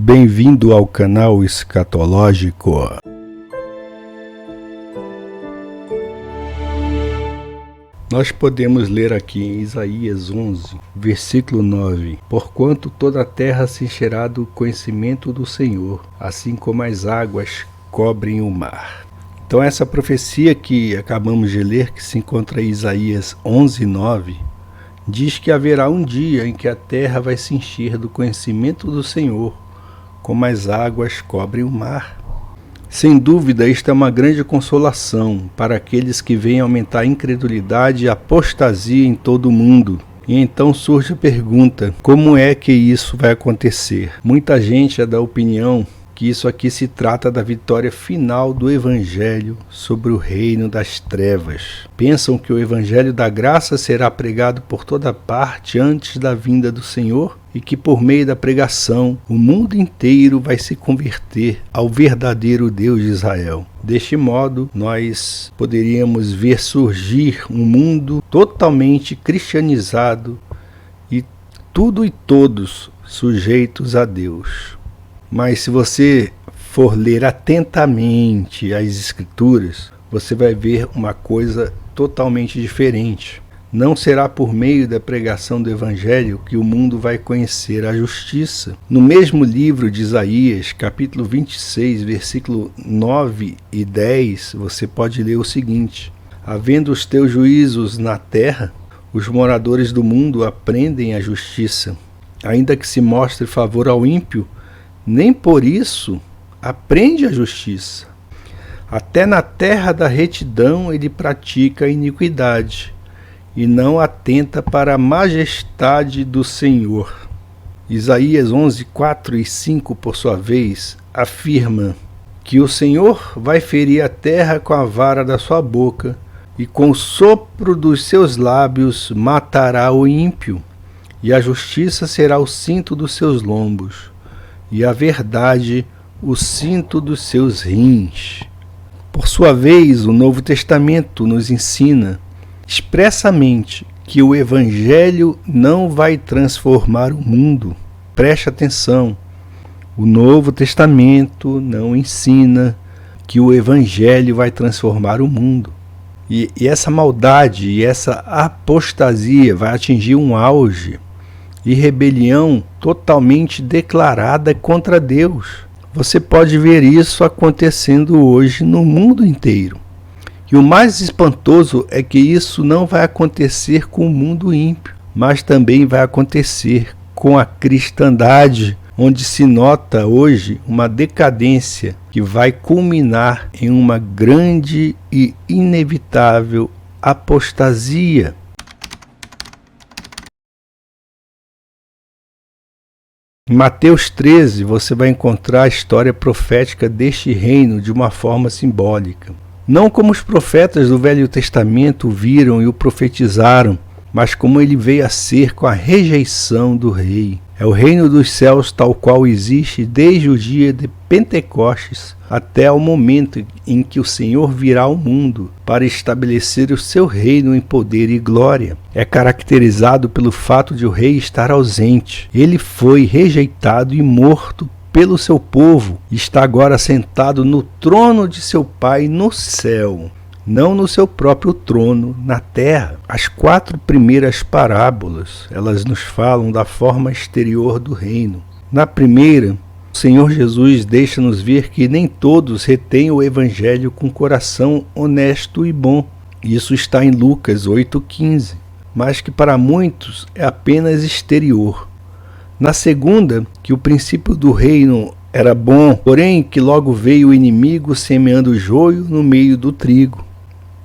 Bem-vindo ao canal Escatológico. Nós podemos ler aqui em Isaías 11, versículo 9: Porquanto toda a terra se encherá do conhecimento do Senhor, assim como as águas cobrem o mar. Então essa profecia que acabamos de ler, que se encontra em Isaías 11, 9, diz que haverá um dia em que a terra vai se encher do conhecimento do Senhor, como as águas cobrem o mar. Sem dúvida, isto é uma grande consolação para aqueles que veem aumentar a incredulidade e a apostasia em todo o mundo. E então surge a pergunta: como é que isso vai acontecer? Muita gente é da opinião que isso aqui se trata da vitória final do Evangelho sobre o reino das trevas. Pensam que o Evangelho da graça será pregado por toda parte antes da vinda do Senhor e que por meio da pregação o mundo inteiro vai se converter ao verdadeiro Deus de Israel. Deste modo, nós poderíamos ver surgir um mundo totalmente cristianizado e tudo e todos sujeitos a Deus. Mas se você for ler atentamente as Escrituras, você vai ver uma coisa totalmente diferente. Não será por meio da pregação do Evangelho que o mundo vai conhecer a justiça. No mesmo livro de Isaías, capítulo 26, versículo 9 e 10, você pode ler o seguinte: Havendo os teus juízos na terra, os moradores do mundo aprendem a justiça. Ainda que se mostre favor ao ímpio, nem por isso aprende a justiça. Até na terra da retidão ele pratica a iniquidade, e não atenta para a majestade do Senhor. Isaías 11, 4 e 5, por sua vez, afirma que o Senhor vai ferir a terra com a vara da sua boca, e com o sopro dos seus lábios matará o ímpio, e a justiça será o cinto dos seus lombos, e a verdade o cinto dos seus rins. Por sua vez, o Novo Testamento nos ensina expressamente que o Evangelho não vai transformar o mundo. Preste atenção, o Novo Testamento não ensina que o Evangelho vai transformar o mundo. E essa maldade e essa apostasia vai atingir um auge e rebelião totalmente declarada contra Deus. Você pode ver isso acontecendo hoje no mundo inteiro. E o mais espantoso é que isso não vai acontecer com o mundo ímpio, mas também vai acontecer com a cristandade, onde se nota hoje uma decadência que vai culminar em uma grande e inevitável apostasia. Em Mateus 13, você vai encontrar a história profética deste reino de uma forma simbólica. Não como os profetas do Velho Testamento o viram e o profetizaram, mas como ele veio a ser com a rejeição do rei. É o reino dos céus tal qual existe desde o dia de Pentecostes até o momento em que o Senhor virá ao mundo para estabelecer o seu reino em poder e glória. É caracterizado pelo fato de o rei estar ausente. Ele foi rejeitado e morto pelo seu povo e está agora sentado no trono de seu Pai no céu, não no seu próprio trono na terra. As 4 primeiras parábolas, elas nos falam da forma exterior do reino. Na primeira, o Senhor Jesus deixa-nos ver que nem todos retêm o Evangelho com coração honesto e bom. Isso está em Lucas 8,15, mas que para muitos é apenas exterior. Na segunda, que o princípio do reino era bom, porém que logo veio o inimigo semeando o joio no meio do trigo.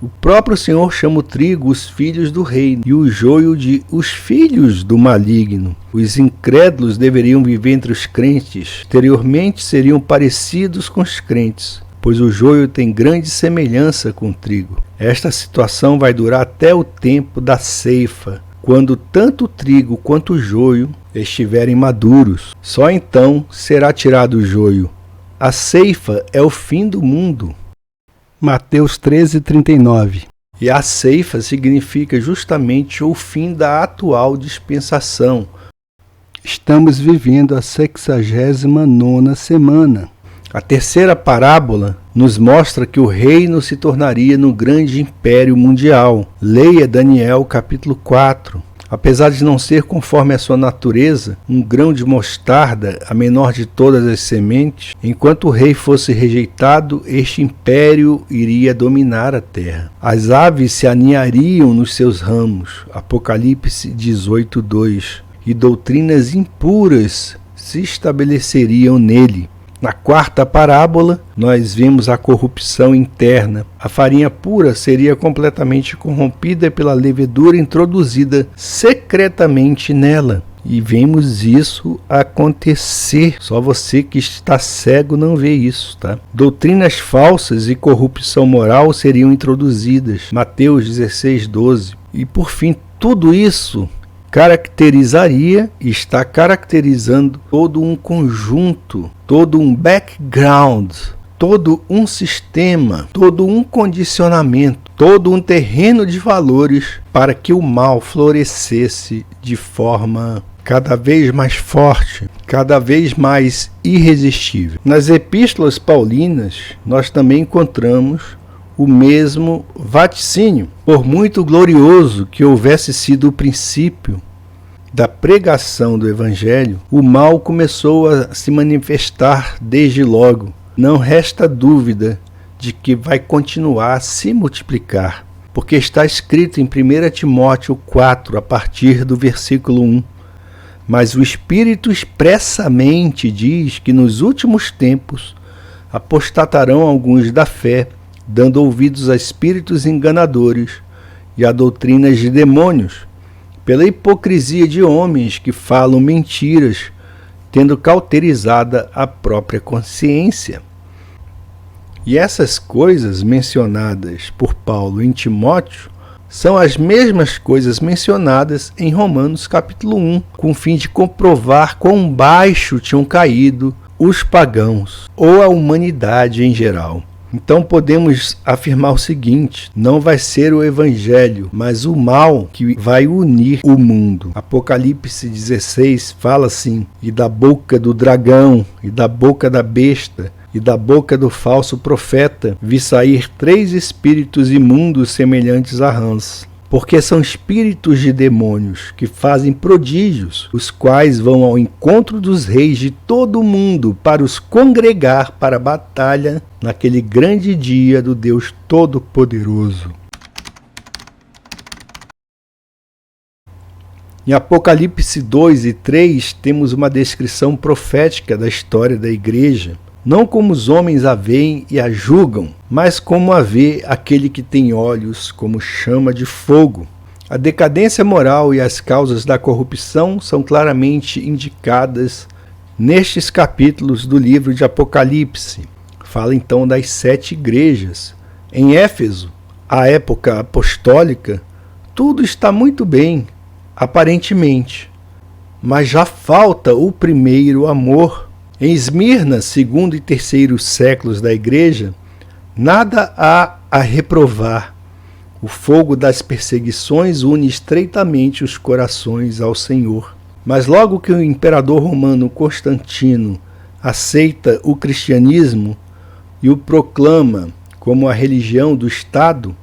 O próprio Senhor chama o trigo os filhos do reino e o joio de os filhos do maligno. Os incrédulos deveriam viver entre os crentes, exteriormente seriam parecidos com os crentes, pois o joio tem grande semelhança com o trigo. Esta situação vai durar até o tempo da ceifa, quando tanto o trigo quanto o joio estiverem maduros. Só então será tirado o joio. A ceifa é o fim do mundo. Mateus 13:39. E a ceifa significa justamente o fim da atual dispensação. Estamos vivendo a 69ª semana. A terceira parábola nos mostra que o reino se tornaria no grande império mundial. Leia Daniel capítulo 4. Apesar de não ser conforme a sua natureza, um grão de mostarda, a menor de todas as sementes, enquanto o rei fosse rejeitado, este império iria dominar a terra. As aves se aninhariam nos seus ramos. Apocalipse 18:2. E doutrinas impuras se estabeleceriam nele. Na quarta parábola, nós vemos a corrupção interna. A farinha pura seria completamente corrompida pela levedura introduzida secretamente nela. E vemos isso acontecer. Só você que está cego não vê isso, tá? Doutrinas falsas e corrupção moral seriam introduzidas. Mateus 16:12. E por fim, tudo isso caracterizaria e está caracterizando todo um conjunto, todo um background, todo um sistema, todo um condicionamento, todo um terreno de valores para que o mal florescesse de forma cada vez mais forte, cada vez mais irresistível. Nas epístolas paulinas, nós também encontramos o mesmo vaticínio. Por muito glorioso que houvesse sido o princípio da pregação do Evangelho, o mal começou a se manifestar desde logo. Não resta dúvida de que vai continuar a se multiplicar, porque está escrito em 1 Timóteo 4, a partir do versículo 1. Mas o Espírito expressamente diz que nos últimos tempos apostatarão alguns da fé, dando ouvidos a espíritos enganadores e a doutrinas de demônios, pela hipocrisia de homens que falam mentiras, tendo cauterizada a própria consciência. E essas coisas mencionadas por Paulo em Timóteo são as mesmas coisas mencionadas em Romanos capítulo 1, com o fim de comprovar quão baixo tinham caído os pagãos, ou a humanidade em geral. Então podemos afirmar o seguinte: não vai ser o evangelho, mas o mal que vai unir o mundo. Apocalipse 16 fala assim: e da boca do dragão, e da boca da besta, e da boca do falso profeta, vi sair 3 espíritos imundos semelhantes a rãs. Porque são espíritos de demônios que fazem prodígios, os quais vão ao encontro dos reis de todo o mundo para os congregar para a batalha naquele grande dia do Deus Todo-Poderoso. Em Apocalipse 2 e 3 temos uma descrição profética da história da igreja, não como os homens a veem e a julgam, mas como a vê aquele que tem olhos como chama de fogo. A decadência moral e as causas da corrupção são claramente indicadas nestes capítulos do livro de Apocalipse. Fala então das 7 igrejas. Em Éfeso, à época apostólica, tudo está muito bem, aparentemente, mas já falta o primeiro amor. Em Esmirna, segundo e terceiro séculos da igreja, nada há a reprovar. O fogo das perseguições une estreitamente os corações ao Senhor. Mas logo que o imperador romano Constantino aceita o cristianismo e o proclama como a religião do Estado,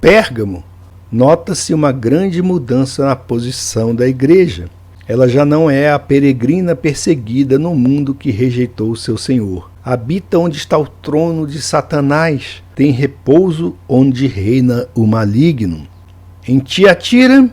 Pérgamo, nota-se uma grande mudança na posição da igreja. Ela já não é a peregrina perseguida no mundo que rejeitou o seu Senhor. Habita onde está o trono de Satanás, tem repouso onde reina o maligno. Em Tiatira,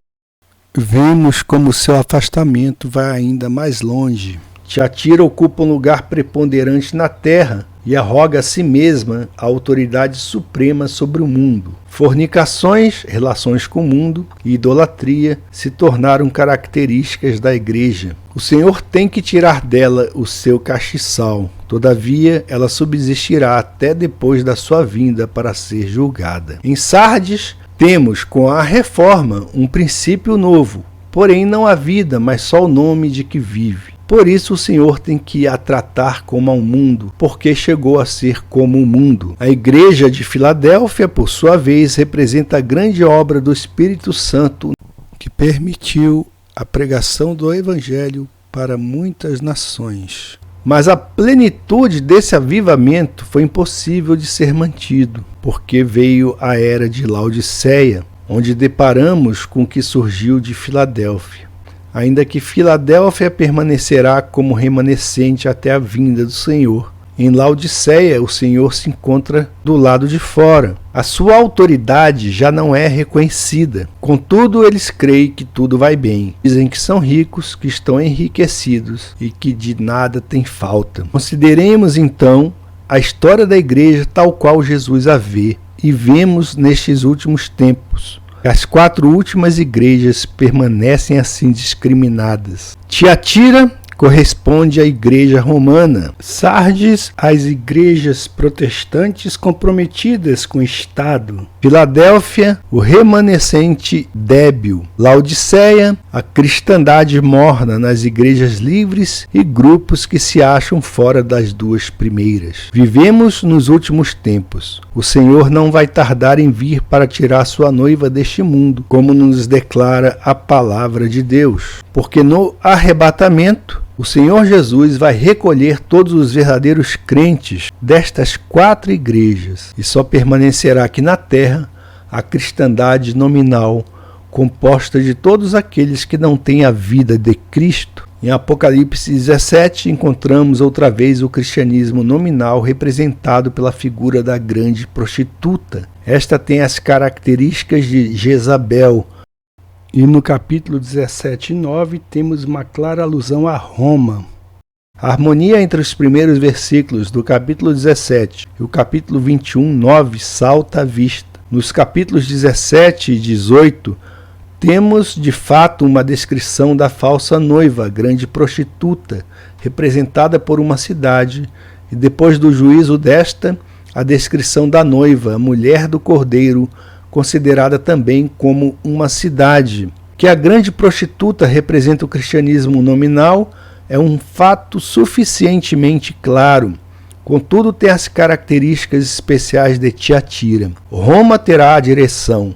vemos como seu afastamento vai ainda mais longe. Tiatira ocupa um lugar preponderante na terra e arroga a si mesma a autoridade suprema sobre o mundo. Fornicações, relações com o mundo e idolatria se tornaram características da igreja. O Senhor tem que tirar dela o seu castiçal. Todavia, ela subsistirá até depois da sua vinda para ser julgada. Em Sardes, temos com a reforma um princípio novo, porém não a vida, mas só o nome de que vive. Por isso o Senhor tem que a tratar como ao mundo, porque chegou a ser como o mundo. A igreja de Filadélfia, por sua vez, representa a grande obra do Espírito Santo que permitiu a pregação do Evangelho para muitas nações. Mas a plenitude desse avivamento foi impossível de ser mantido, porque veio a era de Laodiceia, onde deparamos com o que surgiu de Filadélfia. Ainda que Filadélfia permanecerá como remanescente até a vinda do Senhor, em Laodiceia o Senhor se encontra do lado de fora. A sua autoridade já não é reconhecida. Contudo, eles creem que tudo vai bem. Dizem que são ricos, que estão enriquecidos e que de nada tem falta. Consideremos então a história da igreja tal qual Jesus a vê, e vemos nestes últimos tempos. As 4 últimas igrejas permanecem assim discriminadas. Tiatira corresponde à igreja romana. Sardes, às igrejas protestantes comprometidas com o Estado. Filadélfia, o remanescente débil. Laodiceia, a cristandade morna nas igrejas livres e grupos que se acham fora das 2 primeiras. Vivemos nos últimos tempos. O Senhor não vai tardar em vir para tirar sua noiva deste mundo, como nos declara a palavra de Deus. Porque no arrebatamento, o Senhor Jesus vai recolher todos os verdadeiros crentes destas 4 igrejas e só permanecerá aqui na terra a cristandade nominal, composta de todos aqueles que não têm a vida de Cristo. Em Apocalipse 17 encontramos outra vez o cristianismo nominal representado pela figura da grande prostituta. Esta tem as características de Jezabel. E no capítulo 17:9 temos uma clara alusão a Roma. A harmonia entre os primeiros versículos do capítulo 17 e o capítulo 21:9 salta à vista. Nos capítulos 17 e 18 temos de fato uma descrição da falsa noiva, grande prostituta, representada por uma cidade, e depois do juízo desta, a descrição da noiva, a mulher do cordeiro, considerada também como uma cidade. Que a grande prostituta representa o cristianismo nominal é um fato suficientemente claro. Contudo, tem as características especiais de Tiatira. Roma terá a direção.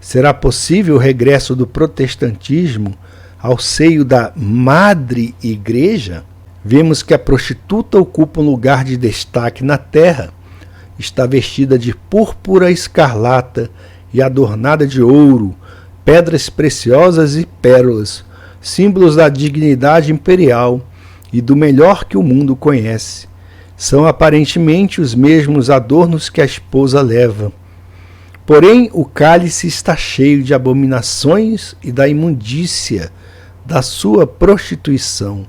Será possível o regresso do protestantismo ao seio da Madre Igreja? Vemos que a prostituta ocupa um lugar de destaque na terra. Está vestida de púrpura escarlata e adornada de ouro, pedras preciosas e pérolas, símbolos da dignidade imperial e do melhor que o mundo conhece. São aparentemente os mesmos adornos que a esposa leva. Porém, o cálice está cheio de abominações e da imundícia da sua prostituição.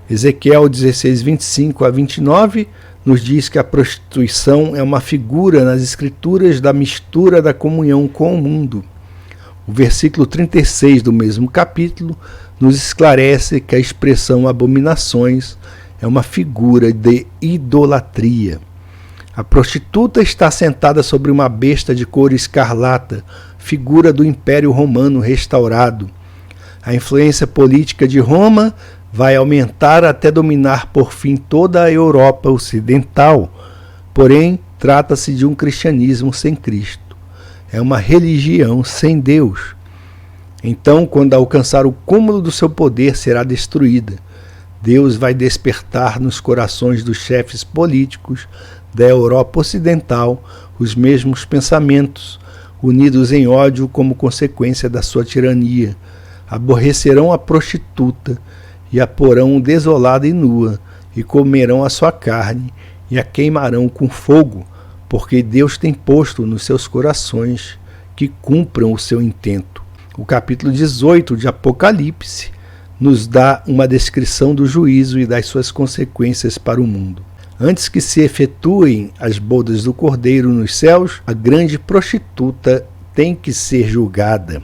Ezequiel 16, 25 a 29 nos diz que a prostituição é uma figura nas Escrituras da mistura da comunhão com o mundo. O versículo 36 do mesmo capítulo nos esclarece que a expressão abominações é uma figura de idolatria. A prostituta está sentada sobre uma besta de cor escarlata, figura do Império Romano restaurado. A influência política de Roma vai aumentar até dominar por fim toda a Europa ocidental. Porém, trata-se de um cristianismo sem Cristo. É uma religião sem Deus. Então, quando alcançar o cúmulo do seu poder, será destruída. Deus vai despertar nos corações dos chefes políticos da Europa ocidental os mesmos pensamentos, unidos em ódio como consequência da sua tirania. Aborrecerão a prostituta e a porão desolada e nua, e comerão a sua carne, e a queimarão com fogo, porque Deus tem posto nos seus corações que cumpram o seu intento. O capítulo 18 de Apocalipse nos dá uma descrição do juízo e das suas consequências para o mundo. Antes que se efetuem as bodas do Cordeiro nos céus, a grande prostituta tem que ser julgada.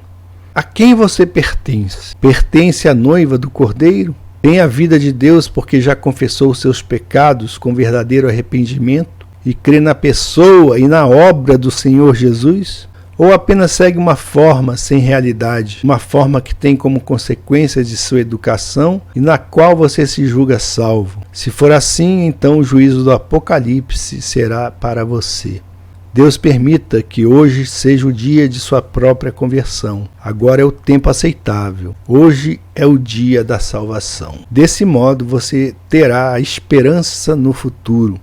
A quem você pertence? Pertence à noiva do Cordeiro? Tem a vida de Deus porque já confessou seus pecados com verdadeiro arrependimento e crê na pessoa e na obra do Senhor Jesus? Ou apenas segue uma forma sem realidade, uma forma que tem como consequência de sua educação e na qual você se julga salvo? Se for assim, então o juízo do Apocalipse será para você. Deus permita que hoje seja o dia de sua própria conversão. Agora é o tempo aceitável. Hoje é o dia da salvação. Desse modo você terá a esperança no futuro.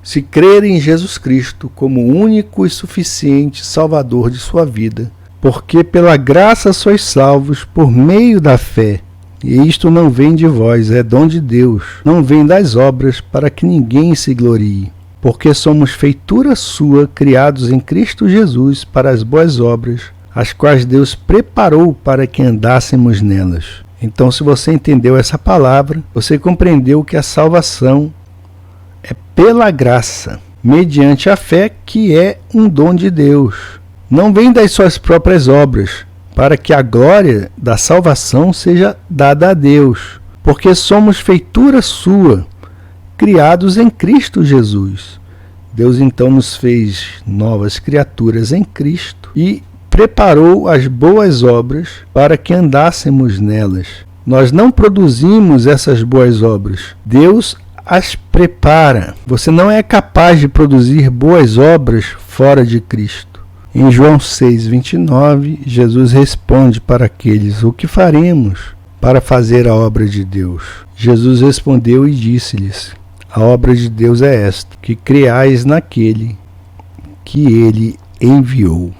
Se crer em Jesus Cristo como o único e suficiente Salvador de sua vida, porque pela graça sois salvos por meio da fé. E isto não vem de vós, é dom de Deus, não vem das obras, para que ninguém se glorie. Porque somos feitura sua, criados em Cristo Jesus para as boas obras, as quais Deus preparou para que andássemos nelas. Então, se você entendeu essa palavra, você compreendeu que a salvação é pela graça, mediante a fé, que é um dom de Deus. Não vem das suas próprias obras, para que a glória da salvação seja dada a Deus, porque somos feitura sua, criados em Cristo Jesus. Deus então nos fez novas criaturas em Cristo e preparou as boas obras para que andássemos nelas. Nós não produzimos essas boas obras, Deus as prepara. Você não é capaz de produzir boas obras fora de Cristo. Em João 6,29, Jesus responde para aqueles: o que faremos para fazer a obra de Deus? Jesus respondeu e disse-lhes: a obra de Deus é esta, que creais naquele que ele enviou.